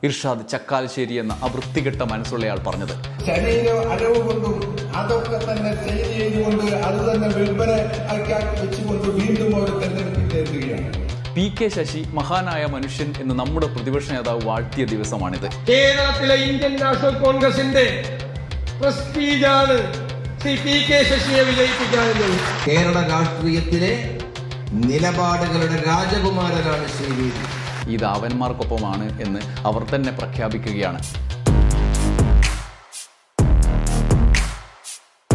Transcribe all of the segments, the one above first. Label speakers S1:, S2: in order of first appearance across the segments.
S1: ഇർഷാദ് ചക്കാലശ്ശേരി എന്ന ആ വൃത്തികെട്ട മനസ്സുള്ളയാൾ പറഞ്ഞത്.
S2: ശരീര അരവ് കൊണ്ടും അതൊക്കെ തന്നെ സെയിൽ ചെയ്തുകൊണ്ട് അത് തന്നെ വിൽപ്പന വെച്ചുകൊണ്ട് വീണ്ടും അവർ തെരഞ്ഞെടുപ്പിലെത്തുകയാണ്.
S1: പി കെ ശശി മഹാനായ മനുഷ്യൻ എന്ന് നമ്മുടെ പ്രതിപക്ഷ നേതാവ് വാഴ്ത്തിയ ദിവസമാണിത്.
S3: കേരളത്തിലെ ഇന്ത്യൻ നാഷണൽ കോൺഗ്രസിന്റെ പ്രസ്റ്റീജാണ് ശ്രീ പി കെ ശശിയെ വിജയിപ്പിക്കാനുള്ളത്.
S4: കേരള രാഷ്ട്രീയത്തിലെ നിലപാടുകളുടെ രാജകുമാരനാണ് ശ്രീ.
S1: ഇത് അവന്മാർക്കൊപ്പമാണ് എന്ന് അവർ തന്നെ പ്രഖ്യാപിക്കുകയാണ്.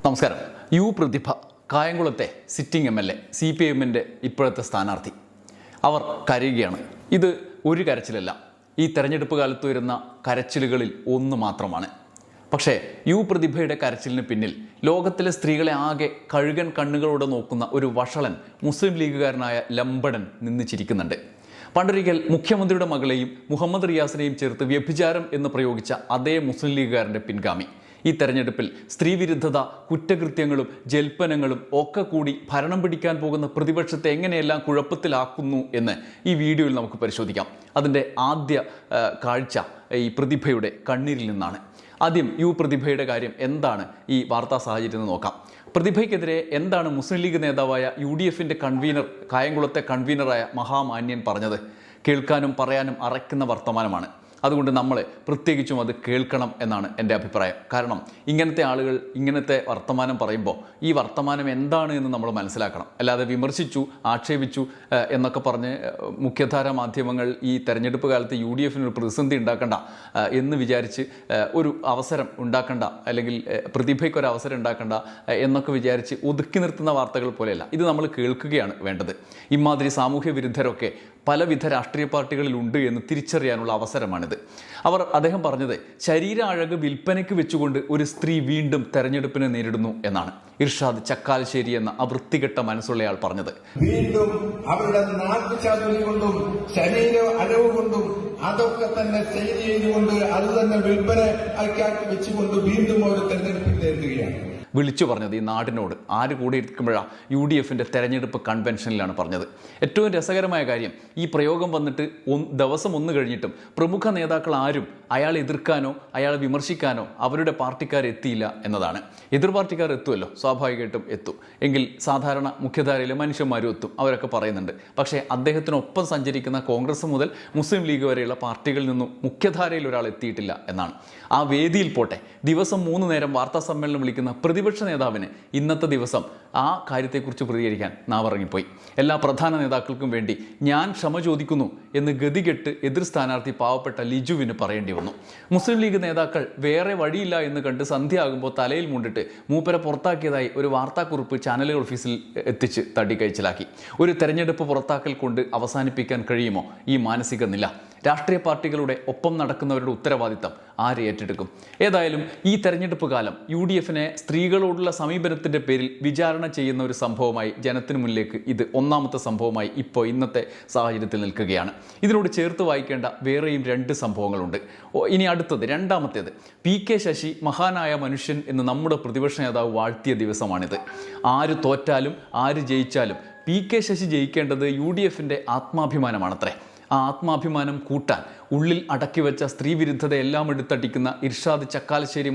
S1: നമസ്കാരം. യു പ്രതിഭ, കായംകുളത്തെ സിറ്റിംഗ് MLA, CPIMന്റെ ഇപ്പോഴത്തെ സ്ഥാനാർത്ഥി, അവർ കരയുകയാണ്. ഇത് ഒരു കരച്ചിലല്ല, ഈ തെരഞ്ഞെടുപ്പ് കാലത്ത് വരുന്ന കരച്ചിലുകളിൽ ഒന്ന് മാത്രമാണ്. പക്ഷേ യു പ്രതിഭയുടെ കരച്ചിലിന് പിന്നിൽ ലോകത്തിലെ സ്ത്രീകളെ ആകെ കഴുകൻ കണ്ണുകളോടെ നോക്കുന്ന ഒരു വഷളൻ മുസ്ലിം ലീഗുകാരനായ ലംബടൻ നിന്ന് ചിരിക്കുന്നുണ്ട്. പണ്ടൊരിക്കൽ മുഖ്യമന്ത്രിയുടെ മകളെയും മുഹമ്മദ് റിയാസിനെയും ചേർത്ത് വ്യഭിചാരം എന്ന് പ്രയോഗിച്ച അതേ മുസ്ലിം ലീഗുകാരൻ്റെ പിൻഗാമി ഈ തെരഞ്ഞെടുപ്പിൽ സ്ത്രീവിരുദ്ധത, കുറ്റകൃത്യങ്ങളും ജൽപ്പനങ്ങളും ഒക്കെ കൂടി ഭരണം പിടിക്കാൻ പോകുന്ന പ്രതിപക്ഷത്തെ എങ്ങനെയെല്ലാം കുഴപ്പത്തിലാക്കുന്നു എന്ന് ഈ വീഡിയോയിൽ നമുക്ക് പരിശോധിക്കാം. അതിൻ്റെ ആദ്യ കാഴ്ച ഈ പ്രതിഭയുടെ കണ്ണീരിൽ നിന്നാണ്. ആദ്യം യു പ്രതിഭയുടെ കാര്യം എന്താണ് ഈ വാർത്താ സാഹചര്യം എന്ന് നോക്കാം. പ്രതിഭയ്ക്കെതിരെ എന്താണ് മുസ്ലിം ലീഗ് നേതാവായ UDFന്റെ കൺവീനർ, കായംകുളത്തെ കൺവീനറായ മഹാമാന്യൻ പറഞ്ഞത്? കേൾക്കാനും പറയാനും അറയ്ക്കുന്ന വർത്തമാനമാണ്. അതുകൊണ്ട് നമ്മൾ പ്രത്യേകിച്ചും അത് കേൾക്കണം എന്നാണ് എൻ്റെ അഭിപ്രായം. കാരണം ഇങ്ങനത്തെ ആളുകൾ ഇങ്ങനത്തെ വർത്തമാനം പറയുമ്പോൾ ഈ വർത്തമാനം എന്താണ് എന്ന് നമ്മൾ മനസ്സിലാക്കണം. അല്ലാതെ വിമർശിച്ചു, ആക്ഷേപിച്ചു എന്നൊക്കെ പറഞ്ഞ് മുഖ്യധാര മാധ്യമങ്ങൾ ഈ തെരഞ്ഞെടുപ്പ് കാലത്ത് UDFന് ഒരു പ്രതിസന്ധി ഉണ്ടാക്കണ്ട എന്ന് വിചാരിച്ച് ഒരു അവസരം ഉണ്ടാക്കണ്ട, അല്ലെങ്കിൽ പ്രതിഭയ്ക്കൊരു അവസരം ഉണ്ടാക്കണ്ട എന്നൊക്കെ വിചാരിച്ച് ഒതുക്കി നിർത്തുന്ന വാർത്തകൾ പോലെയല്ല. ഇത് നമ്മൾ കേൾക്കുകയാണ് വേണ്ടത്. ഇമാതിരി സാമൂഹ്യ വിരുദ്ധരൊക്കെ പലവിധ രാഷ്ട്രീയ പാർട്ടികളിലുണ്ട് എന്ന് തിരിച്ചറിയാനുള്ള അവസരമാണിത്. അദ്ദേഹം പറഞ്ഞത് ശരീര അഴക് വിൽപ്പനയ്ക്ക് വെച്ചുകൊണ്ട് ഒരു സ്ത്രീ വീണ്ടും തെരഞ്ഞെടുപ്പിനെ നേരിടുന്നു എന്നാണ്. ഇർഷാദ് ചക്കാലശ്ശേരി എന്ന ആ വൃത്തികെട്ട മനസ്സുള്ളയാൾ പറഞ്ഞത്.
S2: വീണ്ടും അവരുടെ നാട്ടുചാതുരി കൊണ്ടും ശരീര അരവ് കൊണ്ടും അതൊക്കെ തന്നെ സെയിൽ ചെയ്തുകൊണ്ട് അത് തന്നെ വിൽപ്പന വെച്ചുകൊണ്ട് വീണ്ടും അവർ തെരഞ്ഞെടുപ്പിലെത്തുകയാണ്.
S1: വിളിച്ചു പറഞ്ഞത് ഈ നാടിനോട് ആര് കൂടെ ഇരിക്കുമ്പോഴാണ് UDFന്റെ തെരഞ്ഞെടുപ്പ് കൺവെൻഷനിലാണ് പറഞ്ഞത്. ഏറ്റവും രസകരമായ കാര്യം, ഈ പ്രയോഗം വന്നിട്ട് ദിവസം ഒന്ന് കഴിഞ്ഞിട്ടും പ്രമുഖ നേതാക്കൾ ആരും അയാളെ എതിർക്കാനോ അയാളെ വിമർശിക്കാനോ അവരുടെ പാർട്ടിക്കാർ എത്തിയില്ല എന്നതാണ്. എതിർ പാർട്ടിക്കാർ എത്തുമല്ലോ, സ്വാഭാവികമായിട്ടും എത്തും. എങ്കിൽ സാധാരണ മുഖ്യധാരയിലെ മനുഷ്യന്മാരും എത്തും, അവരൊക്കെ പറയുന്നുണ്ട്. പക്ഷേ അദ്ദേഹത്തിനൊപ്പം സഞ്ചരിക്കുന്ന കോൺഗ്രസ് മുതൽ മുസ്ലിം ലീഗ് വരെയുള്ള പാർട്ടികളിൽ നിന്നും മുഖ്യധാരയിൽ ഒരാൾ എത്തിയിട്ടില്ല എന്നാണ്. ആ വേദിയിൽ പോട്ടെ, ദിവസം 3 നേരം വാർത്താ സമ്മേളനം വിളിക്കുന്ന പ്രതിപക്ഷ നേതാവിന് ഇന്നത്തെ ദിവസം ആ കാര്യത്തെക്കുറിച്ച് പ്രതികരിക്കാൻ നാവിറങ്ങിപ്പോയി. എല്ലാ പ്രധാന നേതാക്കൾക്കും വേണ്ടി ഞാൻ ക്ഷമ ചോദിക്കുന്നു എന്ന് ഗതികെട്ട് എതിർ സ്ഥാനാർത്ഥി പാവപ്പെട്ട ലിജുവിന് പറയേണ്ടി വന്നു. മുസ്ലിം ലീഗ് നേതാക്കൾ വേറെ വഴിയില്ല എന്ന് കണ്ട് സന്ധ്യ ആകുമ്പോൾ തലയിൽ മുണ്ടിട്ട് മൂപ്പരെ പുറത്താക്കിയതായി ഒരു വാർത്താക്കുറിപ്പ് ചാനലുകൾ ഓഫീസിൽ എത്തിച്ച് തടിക്കഴിച്ചിലാക്കി. ഒരു തെരഞ്ഞെടുപ്പ് പുറത്താക്കൽ കൊണ്ട് അവസാനിപ്പിക്കാൻ കഴിയുമോ ഈ മാനസിക നില? രാഷ്ട്രീയ പാർട്ടികളുടെ ഒപ്പം നടക്കുന്നവരുടെ ഉത്തരവാദിത്തം ആര് ഏറ്റെടുക്കും? ഏതായാലും ഈ തെരഞ്ഞെടുപ്പ് കാലം UDFനെ സ്ത്രീകളോടുള്ള സമീപനത്തിൻ്റെ പേരിൽ വിചാരണ ചെയ്യുന്ന ഒരു സംഭവമായി ജനത്തിന് മുന്നിലേക്ക് ഇത് ഒന്നാമത്തെ സംഭവമായി ഇപ്പോൾ ഇന്നത്തെ സാഹചര്യത്തിൽ നിൽക്കുകയാണ്. ഇതിനോട് ചേർത്ത് വായിക്കേണ്ട വേറെയും 2 സംഭവങ്ങളുണ്ട്. ഇനി അടുത്തത്, രണ്ടാമത്തേത്, പി കെ ശശി മഹാനായ മനുഷ്യൻ എന്ന് നമ്മുടെ പ്രതിപക്ഷ നേതാവ് വാഴ്ത്തിയ ദിവസമാണിത്. ആര് തോറ്റാലും ആര് ജയിച്ചാലും പി കെ ശശി ജയിക്കേണ്ടത് UDFന്റെ ആത്മാഭിമാനമാണത്രേ. ആ ആത്മാഭിമാനം കൂട്ടാൻ ഉള്ളിൽ അടക്കി വെച്ച സ്ത്രീവിരുദ്ധത എല്ലാം എടുത്തടിക്കുന്ന ഇർഷാദ് ചക്കാലശ്ശേരി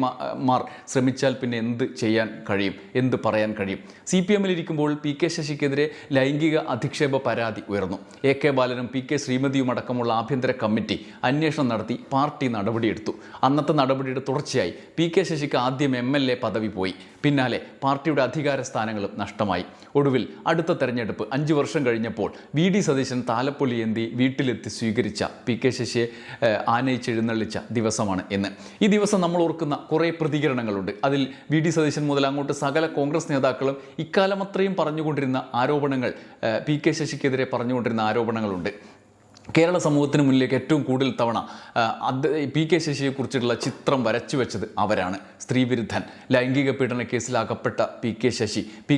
S1: മാർ ശ്രമിച്ചാൽ പിന്നെ എന്ത് ചെയ്യാൻ കഴിയും, എന്ത് പറയാൻ കഴിയും? CPMലിരിക്കുമ്പോൾ പി കെ ശശിക്കെതിരെ ലൈംഗിക അധിക്ഷേപ പരാതി ഉയർന്നു. AK ബാലനും PK ശ്രീമതിയും അടക്കമുള്ള ആഭ്യന്തര കമ്മിറ്റി അന്വേഷണം നടത്തി പാർട്ടി നടപടിയെടുത്തു. അന്നത്തെ നടപടിയുടെ തുടർച്ചയായി പി കെ ശശിക്ക് ആദ്യം MLA പദവി പോയി, പിന്നാലെ പാർട്ടിയുടെ അധികാര സ്ഥാനങ്ങളും നഷ്ടമായി. ഒടുവിൽ അടുത്ത തെരഞ്ഞെടുപ്പ് 5 വർഷം കഴിഞ്ഞപ്പോൾ VD സതീശൻ താലപ്പൊലി ഏന്തി വീട്ടിലെത്തി സ്വീകരിച്ച പി കെ ശശിയെ ആനയിച്ചെഴുന്നള്ളിച്ച ദിവസമാണ് ഇന്ന്. ഈ ദിവസം നമ്മൾ ഓർക്കുന്ന കുറേ പ്രതികരണങ്ങളുണ്ട്. അതിൽ VD സതീശൻ മുതൽ അങ്ങോട്ട് സകല കോൺഗ്രസ് നേതാക്കളും ഇക്കാലം അത്രയും പറഞ്ഞുകൊണ്ടിരുന്ന ആരോപണങ്ങൾ, പി കെ ശശിക്കെതിരെ പറഞ്ഞുകൊണ്ടിരുന്ന ആരോപണങ്ങളുണ്ട്. കേരള സമൂഹത്തിന് മുന്നിലേക്ക് ഏറ്റവും കൂടുതൽ തവണ പി കെ ശശിയെക്കുറിച്ചുള്ള ചിത്രം വരച്ചു വെച്ചത് അവരാണ്. സ്ത്രീവിരുദ്ധൻ, ലൈംഗിക പീഡന കേസിൽ അകപ്പെട്ട പി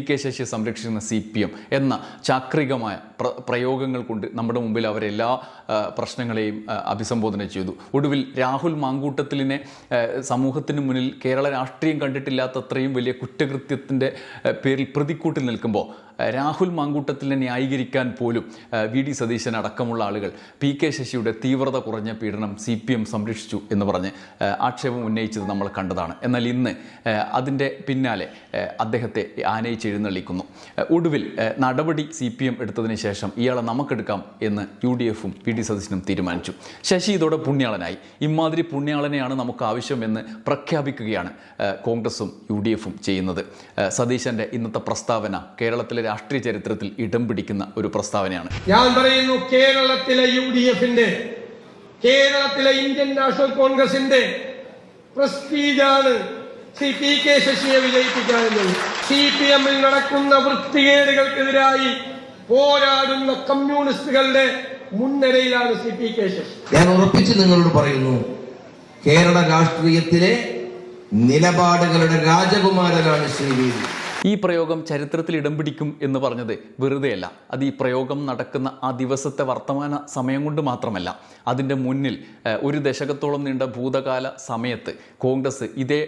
S1: കെ ശശിയെ സംരക്ഷിക്കുന്ന CPM എന്ന ചാക്രികമായ പ്രയോഗങ്ങൾ കൊണ്ട് നമ്മുടെ മുമ്പിൽ അവരെല്ലാ പ്രശ്നങ്ങളെയും അഭിസംബോധന ചെയ്തു. ഒടുവിൽ രാഹുൽ മാങ്കൂട്ടത്തിലിനെ സമൂഹത്തിന് മുന്നിൽ കേരള രാഷ്ട്രീയം കണ്ടിട്ടില്ലാത്തത്രയും വലിയ കുറ്റകൃത്യത്തിൻ്റെ പേരിൽ പ്രതിക്കൂട്ടിൽ നിൽക്കുമ്പോൾ രാഹുൽ മാങ്കൂട്ടത്തിനെ ന്യായീകരിക്കാൻ പോലും വി.ഡി. സതീശൻ അടക്കമുള്ള ആളുകൾ പി.കെ. ശശിയുടെ തീവ്രത കുറഞ്ഞ പീഡനം CPM സംരക്ഷിച്ചു എന്ന് പറഞ്ഞ് ആക്ഷേപം ഉന്നയിച്ചത് നമ്മൾ കണ്ടതാണ്. എന്നാൽ ഇന്ന് അതിൻ്റെ പിന്നാലെ അദ്ദേഹത്തെ ആനയിച്ചെഴുന്നള്ളിക്കുന്നു. ഒടുവിൽ നടപടി CPM എടുത്തതിന് ശേഷം ഇയാളെ നമുക്കെടുക്കാം എന്ന് UDFും വി.ഡി. സതീശനും തീരുമാനിച്ചു. ശശി ഇതോടെ പുണ്യാളനായി. ഇമാതിരി പുണ്യാളനെയാണ് നമുക്ക് ആവശ്യമെന്ന് പ്രഖ്യാപിക്കുകയാണ് കോൺഗ്രസും UDFും ചെയ്യുന്നത്. സതീശൻ്റെ ഇന്നത്തെ പ്രസ്താവന കേരളത്തിലെ രാഷ്ട്രീയ ചരിത്രത്തിൽ ഇടം പിടിക്കുന്ന ഒരു പ്രസ്താവനയാണ്.
S3: ഞാൻ പറയുന്നു, കേരളത്തിലെ UDFന്റെ, കേരളത്തിലെ ഇന്ത്യൻ നാഷണൽ കോൺഗ്രസിന്റെ പ്രസ്റ്റീജാണ് ശ്രീ P.K. ശശിയെ വിജയിപ്പിക്കാനുള്ളത്. CPM-ൽ നടക്കുന്ന വൃത്തികേടുകൾക്കെതിരായി പോരാടുന്ന കമ്മ്യൂണിസ്റ്റുകളുടെ മുൻനിരയിലാണ് ശ്രീ P.K. ശശി.
S4: ഞാൻ ഉറപ്പിച്ച് നിങ്ങളോട് പറയുന്നു, കേരള രാഷ്ട്രീയത്തിലെ നിലപാടുകളുടെ രാജകുമാരനാണ് ശ്രീ.
S1: ഈ പ്രയോഗം ചരിത്രത്തിൽ ഇടം പിടിക്കും എന്ന് പറഞ്ഞത് വെറുതെയല്ല. അത് ഈ പ്രയോഗം നടക്കുന്ന ആ ദിവസത്തെ വർത്തമാന സമയം കൊണ്ട് മാത്രമല്ല, അതിൻ്റെ മുന്നിൽ ഒരു ദശകത്തോളം നീണ്ട ഭൂതകാല സമയത്ത് കോൺഗ്രസ് ഇതേ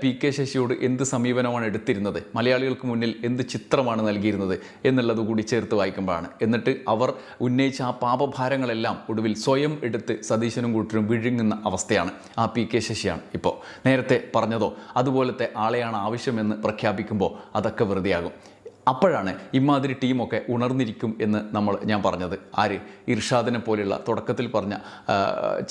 S1: P.K. ശശിയോട് എന്ത് സമീപനമാണ് എടുത്തിരുന്നത്, മലയാളികൾക്ക് മുന്നിൽ എന്ത് ചിത്രമാണ് നൽകിയിരുന്നത് എന്നുള്ളത് കൂടി ചേർത്ത് വായിക്കുമ്പോഴാണ്. എന്നിട്ട് അവർ ഉന്നയിച്ച ആ പാപഭാരങ്ങളെല്ലാം ഒടുവിൽ സ്വയം എടുത്ത് സതീശനും കൂട്ടരും വിഴുങ്ങുന്ന അവസ്ഥയാണ്. ആ P.K. ശശിയാണ് ഇപ്പോൾ നേരത്തെ പറഞ്ഞതോ അതുപോലത്തെ ആളെയാണ് ആവശ്യമെന്ന് പ്രഖ്യാപിക്കുമ്പോൾ അതൊക്കെ വെറുതെയാകും. അപ്പോഴാണ് ഇമാതിരി ടീമൊക്കെ ഉണർന്നിരിക്കും എന്ന് ഞാൻ പറഞ്ഞത്. ആര്? ഇർഷാദിനെ പോലെയുള്ള തുടക്കത്തിൽ പറഞ്ഞ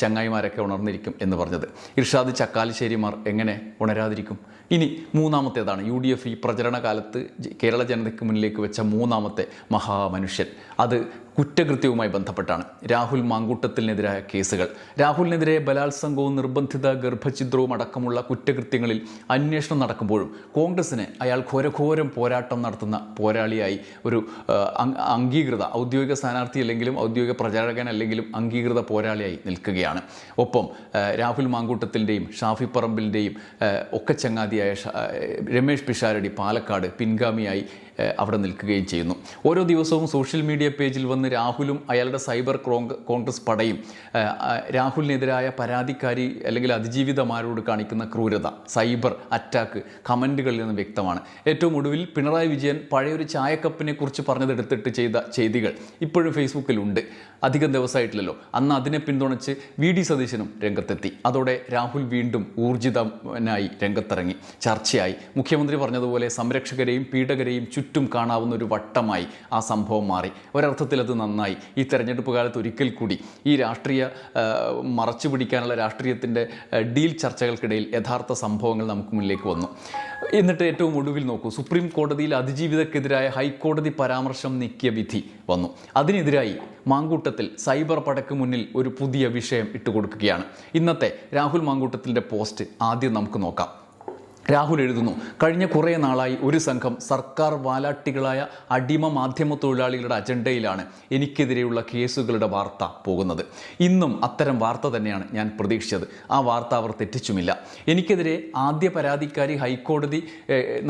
S1: ചങ്ങായിമാരൊക്കെ ഉണർന്നിരിക്കും എന്ന് പറഞ്ഞത്. ഇർഷാദ് ചക്കാലശ്ശേരിമാർ എങ്ങനെ ഉണരാതിരിക്കും? ഇനി മൂന്നാമത്തേതാണ് UDF ഈ പ്രചരണ കാലത്ത് കേരള ജനതയ്ക്ക് മുന്നിലേക്ക് വെച്ച മൂന്നാമത്തെ മഹാമനുഷ്യൻ. അത് കുറ്റകൃത്യവുമായി ബന്ധപ്പെട്ടാണ്. രാഹുൽ മാങ്കൂട്ടത്തിനെതിരായ കേസുകൾ. രാഹുലിനെതിരെ ബലാത്സംഗവും നിർബന്ധിത ഗർഭഛിദ്രവും അടക്കമുള്ള കുറ്റകൃത്യങ്ങളിൽ അന്വേഷണം നടക്കുമ്പോഴും കോൺഗ്രസിന് അയാൾ ഘോരഘോരം പോരാട്ടം നടത്തുന്ന പോരാളിയായി ഒരു അംഗീകൃത ഔദ്യോഗിക സ്ഥാനാർത്ഥി അല്ലെങ്കിലും ഔദ്യോഗിക പ്രചാരകൻ അല്ലെങ്കിലും അംഗീകൃത പോരാളിയായി നിൽക്കുകയാണ്. ഒപ്പം രാഹുൽ മാങ്കൂട്ടത്തിൻ്റെയും ഷാഫി പറമ്പിലിൻ്റെയും ഒക്കെ ചങ്ങാതിയായ രമേഷ് പിഷാരടി പാലക്കാട് പിൻഗാമിയായി അവിടെ നിൽക്കുകയും ചെയ്യുന്നു. ഓരോ ദിവസവും സോഷ്യൽ മീഡിയ പേജിൽ വന്ന് രാഹുലും അയാളുടെ സൈബർ കോൺഗ്രസ് പടയും രാഹുലിനെതിരായ പരാതിക്കാരി അല്ലെങ്കിൽ അതിജീവിതമാരോട് കാണിക്കുന്ന ക്രൂരത, സൈബർ അറ്റാക്ക് കമൻറ്റുകളിൽ നിന്ന് വ്യക്തമാണ്. ഏറ്റവും ഒടുവിൽ പിണറായി വിജയൻ പഴയൊരു ചായക്കപ്പിനെ കുറിച്ച് പറഞ്ഞതെടുത്തിട്ട് ചെയ്ത ചെയ്തികൾ ഇപ്പോഴും ഫേസ്ബുക്കിലുണ്ട്. അധികം ദിവസമായിട്ടില്ലല്ലോ. അന്ന് അതിനെ പിന്തുണച്ച് വി.ഡി. സതീശനും രംഗത്തെത്തി. അതോടെ രാഹുൽ വീണ്ടും ഊർജിതനായി രംഗത്തിറങ്ങി. ചർച്ചയായി. മുഖ്യമന്ത്രി പറഞ്ഞതുപോലെ സംരക്ഷകരെയും പീഡകരെയും ചുറ്റും കാണാവുന്ന ഒരു വട്ടമായി ആ സംഭവം മാറി. ഒരർത്ഥത്തിൽ അത് നന്നായി. ഈ തെരഞ്ഞെടുപ്പ് കാലത്ത് ഒരിക്കൽ കൂടി ഈ രാഷ്ട്രീയ മറച്ചു പിടിക്കാനുള്ള രാഷ്ട്രീയത്തിൻ്റെ ഡീൽ ചർച്ചകൾക്കിടയിൽ യഥാർത്ഥ സംഭവങ്ങൾ നമുക്ക് മുന്നിലേക്ക് വന്നു. എന്നിട്ട് ഏറ്റവും ഒടുവിൽ നോക്കൂ, സുപ്രീം കോടതിയിൽ അതിജീവിതക്കെതിരായ ഹൈക്കോടതി പരാമർശം നീക്കിയ വിധി വന്നു. അതിനെതിരായി മാങ്കൂട്ടത്തിൽ സൈബർ പടയ്ക്ക് മുന്നിൽ ഒരു പുതിയ വിഷയം ഇട്ടുകൊടുക്കുകയാണ്. ഇന്നത്തെ രാഹുൽ മാങ്കൂട്ടത്തിൻ്റെ പോസ്റ്റ് ആദ്യം നമുക്ക് നോക്കാം. രാഹുൽ എഴുതുന്നു, കഴിഞ്ഞ കുറേ നാളായി ഒരു സംഘം സർക്കാർ വാലാട്ടികളായ അടിമ മാധ്യമ തൊഴിലാളികളുടെ അജണ്ടയിലാണ് എനിക്കെതിരെയുള്ള കേസുകളുടെ വാർത്ത പോകുന്നത്. ഇന്നും അത്തരം വാർത്ത തന്നെയാണ് ഞാൻ പ്രതീക്ഷിച്ചത്. ആ വാർത്ത അവർ തെറ്റിച്ചുമില്ല. എനിക്കെതിരെ ആദ്യ പരാതിക്കാരി ഹൈക്കോടതി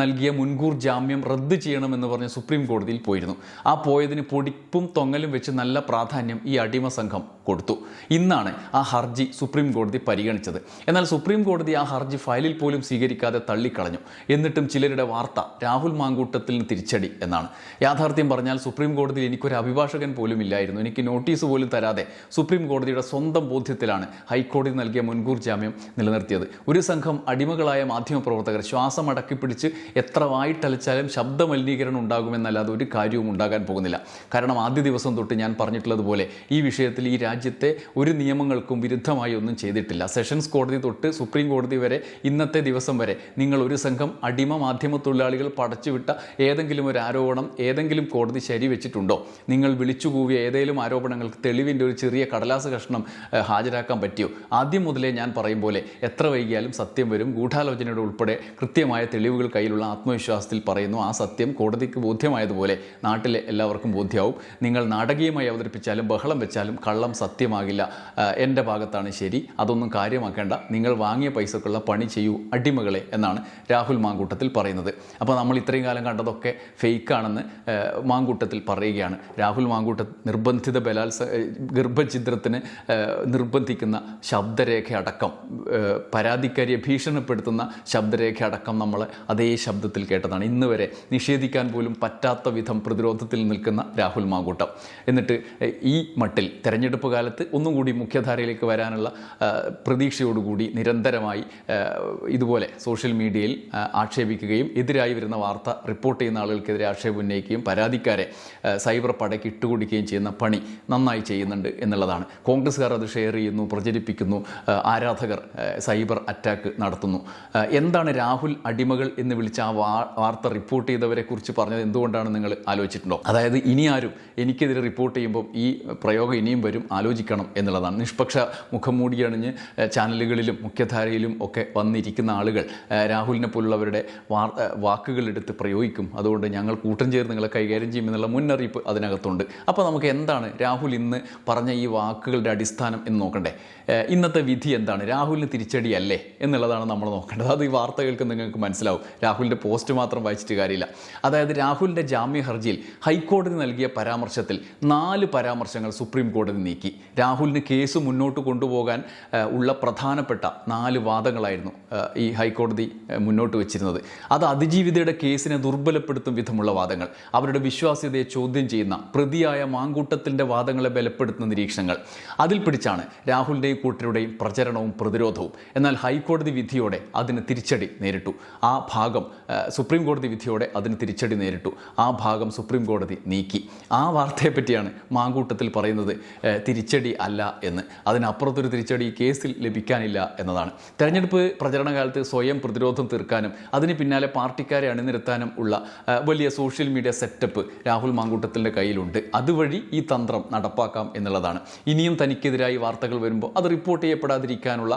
S1: നൽകിയ മുൻകൂർ ജാമ്യം റദ്ദ് ചെയ്യണമെന്ന് പറഞ്ഞ് സുപ്രീം കോടതിയിൽ പോയിരുന്നു. ആ പോയതിന് പൊടിപ്പും തൊങ്ങലും വെച്ച് നല്ല പ്രാധാന്യം ഈ അടിമ സംഘം കൊടുത്തു. ഇന്നാണ് ആ ഹർജി സുപ്രീം കോടതി പരിഗണിച്ചത്. എന്നാൽ സുപ്രീം കോടതി ആ ഹർജി ഫയലിൽ പോലും സ്വീകരിക്കാതെ തള്ളിക്കളഞ്ഞു. എന്നിട്ടും ചിലരുടെ വാർത്ത രാഹുൽ മാങ്കൂട്ടത്തിന് തിരിച്ചടി എന്നാണ്. യാഥാർത്ഥ്യം പറഞ്ഞാൽ സുപ്രീം കോടതിയിൽ എനിക്കൊരു അഭിഭാഷകൻ പോലും ഇല്ലായിരുന്നു. എനിക്ക് നോട്ടീസ് പോലും തരാതെ സുപ്രീം കോടതിയുടെ സ്വന്തം ബോധ്യത്തിലാണ് ഹൈക്കോടതി നൽകിയ മുൻകൂർ ജാമ്യം നിലനിർത്തിയത്. ഒരു സംഘം അടിമകളായ മാധ്യമപ്രവർത്തകർ ശ്വാസം അടക്കിപ്പിടിച്ച് എത്ര വായിട്ടലച്ചാലും ശബ്ദ മലിനീകരണം ഉണ്ടാകുമെന്നല്ലാതെ ഒരു കാര്യവും ഉണ്ടാകാൻ പോകുന്നില്ല. കാരണം ആദ്യ ദിവസം തൊട്ട് ഞാൻ പറഞ്ഞിട്ടുള്ളതുപോലെ ഈ വിഷയത്തിൽ ഈ രാജ്യത്തെ ഒരു നിയമങ്ങൾക്കും വിരുദ്ധമായി ഒന്നും ചെയ്തിട്ടില്ല. സെഷൻസ് കോടതി തൊട്ട് സുപ്രീം കോടതി വരെ ഇന്നത്തെ ദിവസം വരെ നിങ്ങൾ ഒരു സംഘം അടിമ മാധ്യമ തൊഴിലാളികൾ പടച്ചുവിട്ട ഏതെങ്കിലും ഒരു ആരോപണം ഏതെങ്കിലും കോടതി ശരിവെച്ചിട്ടുണ്ടോ? നിങ്ങൾ വിളിച്ചുകൂവിയ ഏതെങ്കിലും ആരോപണങ്ങൾക്ക് തെളിവിൻ്റെ ഒരു ചെറിയ കടലാസ് കഷ്ണം ഹാജരാക്കാൻ പറ്റിയോ? ആദ്യം മുതലേ ഞാൻ പറയും പോലെ എത്ര വൈകിയാലും സത്യം വരും. ഗൂഢാലോചനയുടെ ഉൾപ്പെടെ കൃത്യമായ തെളിവുകൾ കയ്യിലുള്ള ആത്മവിശ്വാസത്തിൽ പറയുന്നു. ആ സത്യം കോടതിക്ക് ബോധ്യമായതുപോലെ നാട്ടിലെ എല്ലാവർക്കും ബോധ്യമാവും. നിങ്ങൾ നാടകീയമായി അവതരിപ്പിച്ചാലും ബഹളം വെച്ചാലും കള്ളം സത്യമാകില്ല, എൻ്റെ ഭാഗത്താണ് ശരി, അതൊന്നും കാര്യമാക്കേണ്ട, നിങ്ങൾ വാങ്ങിയ പൈസക്കുള്ള പണി ചെയ്യൂ അടിമകളെ എന്നാണ് രാഹുൽ മാങ്കൂട്ടത്തിൽ പറയുന്നത്. അപ്പോൾ നമ്മൾ ഇത്രയും കാലം കണ്ടതൊക്കെ ഫേക്കാണെന്ന് മാങ്കൂട്ടത്തിൽ പറയുകയാണ്. രാഹുൽ മാങ്കൂട്ടത്തിൽ നിർബന്ധിത ഗർഭഛിദ്രത്തിന് നിർബന്ധിക്കുന്ന ശബ്ദരേഖ അടക്കം, പരാതിക്കാരിയെ ഭീഷണിപ്പെടുത്തുന്ന ശബ്ദരേഖ അടക്കം നമ്മൾ അതേ ശബ്ദത്തിൽ കേട്ടതാണ്. ഇന്ന് വരെ നിഷേധിക്കാൻ പോലും പറ്റാത്ത വിധം പ്രതിരോധത്തിൽ നിൽക്കുന്ന രാഹുൽ മാങ്കൂട്ടം. എന്നിട്ട് ഈ മട്ടിൽ തെരഞ്ഞെടുപ്പ് കാലത്ത് ഒന്നും കൂടി മുഖ്യധാരയിലേക്ക് വരാനുള്ള പ്രതീക്ഷയോടുകൂടി നിരന്തരമായി ഇതുപോലെ സോഷ്യൽ മീഡിയയിൽ ആക്ഷേപിക്കുകയും എതിരായി വരുന്ന വാർത്ത റിപ്പോർട്ട് ചെയ്യുന്ന ആളുകൾക്കെതിരെ ആക്ഷേപം ഉന്നയിക്കുകയും പരാതിക്കാരെ സൈബർ പടയ്ക്ക് ഇട്ടുകൊടുക്കുകയും ചെയ്യുന്ന പണി നന്നായി ചെയ്യുന്നുണ്ട് എന്നുള്ളതാണ്. കോൺഗ്രസ്സുകാർ അത് ഷെയർ ചെയ്യുന്നു, പ്രചരിപ്പിക്കുന്നു, ആരാധകർ സൈബർ അറ്റാക്ക് നടത്തുന്നു. എന്താണ് രാഹുൽ അടിമകൾ എന്ന് വിളിച്ച ആ വാർത്ത റിപ്പോർട്ട് ചെയ്തവരെ കുറിച്ച് പറഞ്ഞത് എന്തുകൊണ്ടാണ് നിങ്ങൾ ആലോചിച്ചിട്ടുണ്ടോ? അതായത് ഇനി ആരും എനിക്കെതിരെ റിപ്പോർട്ട് ചെയ്യുമ്പോൾ ഈ പ്രയോഗം ഇനിയും വരും, ആലോചിക്കണം എന്നുള്ളതാണ്. നിഷ്പക്ഷ മുഖം മൂടിയണിഞ്ഞ് ചാനലുകളിലും മുഖ്യധാരയിലും ഒക്കെ വന്നിരിക്കുന്ന ആളുകൾ രാഹുലിനെ പോലുള്ളവരുടെ വാക്കുകളെടുത്ത് പ്രയോഗിക്കും. അതുകൊണ്ട് ഞങ്ങൾ കൂട്ടം ചേർന്ന് നിങ്ങളെ കൈകാര്യം ചെയ്യുമെന്നുള്ള മുന്നറിയിപ്പ് അതിനകത്തുണ്ട്. അപ്പോൾ നമുക്ക് എന്താണ് രാഹുൽ ഇന്ന് പറഞ്ഞ ഈ വാക്കുകളുടെ അടിസ്ഥാനം എന്ന് നോക്കണ്ടേ? ഇന്നത്തെ വിധി എന്താണ്? രാഹുലിന് തിരിച്ചടിയല്ലേ എന്നുള്ളതാണ് നമ്മൾ നോക്കേണ്ടത്. അത് ഈ വാർത്തകൾക്ക് നിങ്ങൾക്ക് മനസ്സിലാവും. രാഹുലിൻ്റെ പോസ്റ്റ് മാത്രം വായിച്ചിട്ട് കാര്യമില്ല. അതായത് രാഹുലിൻ്റെ ജാമ്യ ഹർജിയിൽ ഹൈക്കോടതി നൽകിയ പരാമർശത്തിൽ 4 പരാമർശങ്ങൾ സുപ്രീം കോടതി നീക്കി. രാഹുലിന് കേസ് മുന്നോട്ട് കൊണ്ടുപോകാൻ ഉള്ള പ്രധാനപ്പെട്ട 4 വാദങ്ങളായിരുന്നു ഈ ഹൈക്കോടതി മുന്നോട്ട് വെച്ചിരുന്നത്. അത് അതിജീവിതയുടെ കേസിനെ ദുർബലപ്പെടുത്തും വിധമുള്ള വാദങ്ങൾ, അവരുടെ വിശ്വാസ്യതയെ ചോദ്യം ചെയ്യുന്ന പ്രതിയായ മാങ്കൂട്ടത്തിൻ്റെ വാദങ്ങളെ ബലപ്പെടുത്തുന്ന നിരീക്ഷണങ്ങൾ. അതിൽ പിടിച്ചാണ് രാഹുലിൻ്റെയും കൂട്ടരുടെയും പ്രചരണവും പ്രതിരോധവും. എന്നാൽ ഹൈക്കോടതി വിധിയോടെ അതിന് തിരിച്ചടി നേരിട്ടു. ആ ഭാഗം സുപ്രീം കോടതി വിധിയോടെ അതിന് തിരിച്ചടി നേരിട്ടു. ആ ഭാഗം സുപ്രീം കോടതി നീക്കി. ആ വാർത്തയെ പറ്റിയാണ് മാങ്കൂട്ടത്തിൽ പറയുന്നത് തിരിച്ചടി അല്ല എന്ന്. അതിനപ്പുറത്തൊരു തിരിച്ചടി ഈ കേസിൽ ലഭിക്കാനില്ല എന്നതാണ്. തെരഞ്ഞെടുപ്പ് പ്രചരണ കാലത്ത് സ്വയം പ്രതിരോധം തീർക്കാനും അതിന് പിന്നാലെ പാർട്ടിക്കാരെ അണിനിരത്താനും ഉള്ള വലിയ സോഷ്യൽ മീഡിയ സെറ്റപ്പ് രാഹുൽ മാങ്കൂട്ടത്തിൻ്റെ കയ്യിലുണ്ട്. അതുവഴി ഈ തന്ത്രം നടപ്പാക്കാം എന്നുള്ളതാണ്. ഇനിയും തനിക്കെതിരായി വാർത്തകൾ വരുമ്പോൾ അത് റിപ്പോർട്ട് ചെയ്യപ്പെടാതിരിക്കാനുള്ള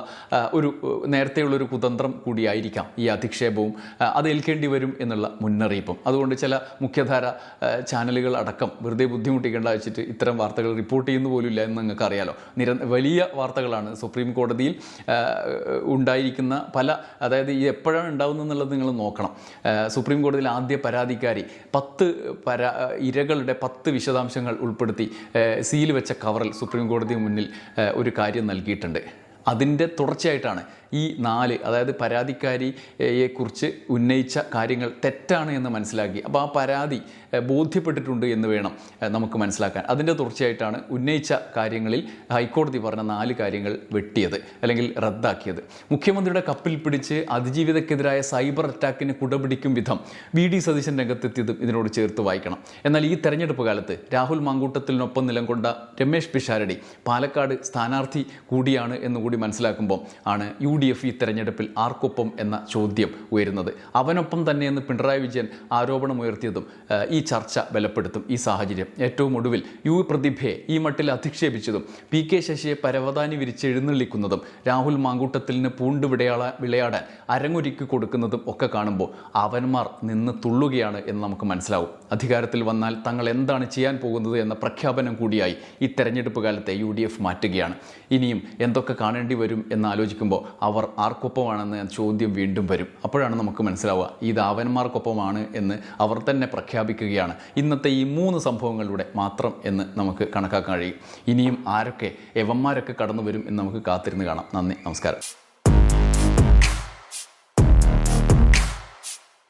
S1: ഒരു നേരത്തെയുള്ളൊരു കുതന്ത്രം കൂടിയായിരിക്കാം ഈ അധിക്ഷേപവും. അത് ഏൽക്കേണ്ടി വരും എന്നുള്ള മുന്നറിയിപ്പും. അതുകൊണ്ട് ചില മുഖ്യധാര ചാനലുകൾ അടക്കം വെറുതെ ബുദ്ധിമുട്ടിക്കേണ്ട വെച്ചിട്ട് ഇത്തരം വാർത്തകൾ റിപ്പോർട്ട് ചെയ്യുന്നു പോലുമില്ല എന്ന് നിങ്ങൾക്ക് അറിയാലോ. വലിയ വാർത്തകളാണ് സുപ്രീം കോടതിയിൽ ഉണ്ടായിരിക്കുന്ന അതായത് ഇത് എപ്പോഴാണ് ഉണ്ടാകുന്നത് എന്നുള്ളത് നിങ്ങൾ നോക്കണം. സുപ്രീം കോടതിയിൽ ആദ്യ പരാതിക്കാരി 10 ഇരകളുടെ 10 വിശദാംശങ്ങൾ ഉൾപ്പെടുത്തി സീൽ വെച്ച കവറിൽ സുപ്രീം കോടതി മുന്നിൽ ഒരു കാര്യം നൽകിയിട്ടുണ്ട്. അതിൻ്റെ തുടർച്ചയായിട്ടാണ് ഈ 4, അതായത് പരാതിക്കാരിയെക്കുറിച്ച് ഉന്നയിച്ച കാര്യങ്ങൾ തെറ്റാണ് എന്ന് മനസ്സിലാക്കി. അപ്പോൾ ആ പരാതി ബോധ്യപ്പെട്ടിട്ടുണ്ട് എന്ന് വേണം നമുക്ക് മനസ്സിലാക്കാൻ. അതിൻ്റെ തുടർച്ചയായിട്ടാണ് ഉന്നയിച്ച കാര്യങ്ങളിൽ ഹൈക്കോടതി പറഞ്ഞ 4 കാര്യങ്ങൾ വെട്ടിയത് അല്ലെങ്കിൽ റദ്ദാക്കിയത്. മുഖ്യമന്ത്രിയുടെ കപ്പിൽ പിടിച്ച് അതിജീവിതക്കെതിരായ സൈബർ അറ്റാക്കിന് കുടപിടിക്കും വിധം VD സതീശൻ രംഗത്തെത്തിയതും ഇതിനോട് ചേർത്ത് വായിക്കണം. എന്നാൽ ഈ തെരഞ്ഞെടുപ്പ് കാലത്ത് രാഹുൽ മാങ്കൂട്ടത്തിനൊപ്പം നിലം കൊണ്ട രമേശ് പിഷാരടി പാലക്കാട് സ്ഥാനാർത്ഥി കൂടിയാണ് എന്നുകൂടി മനസ്സിലാക്കുമ്പോൾ ആണ് UDF ഈ തെരഞ്ഞെടുപ്പിൽ ആർക്കൊപ്പം എന്ന ചോദ്യം ഉയരുന്നത്. അവനൊപ്പം തന്നെയെന്ന് പിണറായി വിജയൻ ആരോപണമുയർത്തിയതും ഈ ചർച്ച ബലപ്പെടുത്തും. ഈ സാഹചര്യം ഏറ്റവും ഒടുവിൽ പ്രതിഭയെ ഈ മട്ടിൽ അധിക്ഷേപിച്ചതും PK ശശിയെ പരവതാനി വിരിച്ചെഴുന്നള്ളിക്കുന്നതും രാഹുൽ മാങ്കൂട്ടത്തിന് പൂണ്ട് വിളയാടാൻ അരങ്ങൊരുക്കി കൊടുക്കുന്നതും ഒക്കെ കാണുമ്പോൾ അവന്മാർ നിന്ന് തുള്ളുകയാണ് എന്ന് നമുക്ക് മനസ്സിലാവും. അധികാരത്തിൽ വന്നാൽ തങ്ങൾ എന്താണ് ചെയ്യാൻ പോകുന്നത് എന്ന പ്രഖ്യാപനം കൂടിയായി ഈ തെരഞ്ഞെടുപ്പ് കാലത്തെ UDF മാറ്റുകയാണ്. ഇനിയും എന്തൊക്കെ കാണേണ്ടി വരും എന്നാലോചിക്കുമ്പോൾ അവർ ആർക്കൊപ്പമാണെന്ന ചോദ്യം വീണ്ടും വരും. അപ്പോഴാണ് നമുക്ക് മനസ്സിലാവുക ഇത് അവന്മാർക്കൊപ്പമാണ് എന്ന് അവർ തന്നെ പ്രഖ്യാപിക്കുകയാണ് ഇന്നത്തെ ഈ 3 സംഭവങ്ങളിലൂടെ മാത്രം എന്ന് നമുക്ക് കണക്കാക്കാൻ കഴിയും. ഇനിയും എവന്മാരൊക്കെ കടന്നു വരും എന്ന് നമുക്ക് കാത്തിരുന്ന് കാണാം. നന്ദി, നമസ്കാരം.